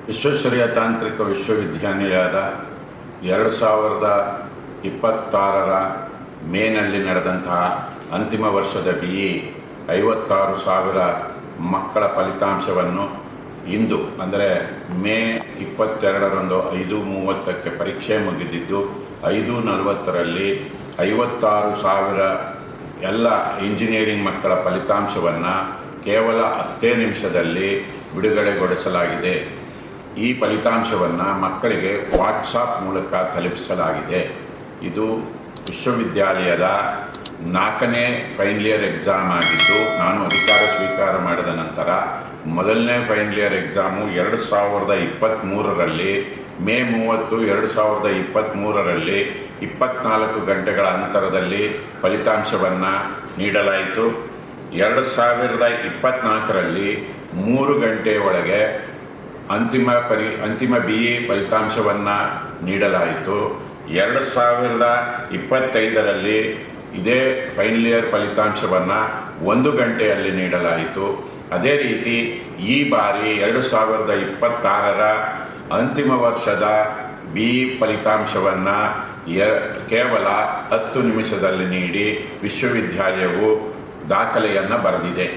ವಿಶ್ವೇಶ್ವರಯ್ಯ ತಾಂತ್ರಿಕ ವಿಶ್ವವಿದ್ಯಾನಿಲಯದ 2026ರ ಮೇನಲ್ಲಿ ನಡೆದಂತಹ ಅಂತಿಮ ವರ್ಷದ BE 56,000 ಮಕ್ಕಳ ಫಲಿತಾಂಶವನ್ನು ಇಂದು ಅಂದರೆ ಮೇ 22ರಂದು 5:30ಕ್ಕೆ ಪರೀಕ್ಷೆ ಮುಗಿದಿದ್ದು 5:40ರಲ್ಲಿ 56,000 ಎಲ್ಲ ಇಂಜಿನಿಯರಿಂಗ್ ಮಕ್ಕಳ ಫಲಿತಾಂಶವನ್ನು ಕೇವಲ 10 ನಿಮಿಷದಲ್ಲಿ ಬಿಡುಗಡೆಗೊಳಿಸಲಾಗಿದೆ. ಈ ಫಲಿತಾಂಶವನ್ನು ಮಕ್ಕಳಿಗೆ ವಾಟ್ಸಾಪ್ ಮೂಲಕ ತಲುಪಿಸಲಾಗಿದೆ. ಇದು ವಿಶ್ವವಿದ್ಯಾಲಯದ 4ನೇ ಫೈನಲ್ ಇಯರ್ ಎಕ್ಸಾಮ್ ಆಗಿದ್ದು, ನಾನು ಅಧಿಕಾರ ಸ್ವೀಕಾರ ಮಾಡಿದ ನಂತರ ಮೊದಲನೇ ಫೈನಲ್ ಇಯರ್ ಎಕ್ಸಾಮು 2023ರಲ್ಲಿ ಮೇ 30, 2023ರಲ್ಲಿ 24 ಗಂಟೆಗಳ ಅಂತರದಲ್ಲಿ ಫಲಿತಾಂಶವನ್ನು ನೀಡಲಾಯಿತು. 2024ರಲ್ಲಿ 3 ಗಂಟೆಯ ಒಳಗೆ ಅಂತಿಮ BE ಫಲಿತಾಂಶವನ್ನು ನೀಡಲಾಯಿತು. 2025ರಲ್ಲಿ ಇದೇ ಫೈನಲ್ ಇಯರ್ ಫಲಿತಾಂಶವನ್ನು 1 ಗಂಟೆಯಲ್ಲಿ ನೀಡಲಾಯಿತು. ಅದೇ ರೀತಿ ಈ ಬಾರಿ 2026ರ ಅಂತಿಮ ವರ್ಷದ BE ಫಲಿತಾಂಶವನ್ನು ಕೇವಲ 10 ನಿಮಿಷದಲ್ಲಿ ನೀಡಿ ವಿಶ್ವವಿದ್ಯಾಲಯವು ದಾಖಲೆಯನ್ನು ಬರೆದಿದೆ.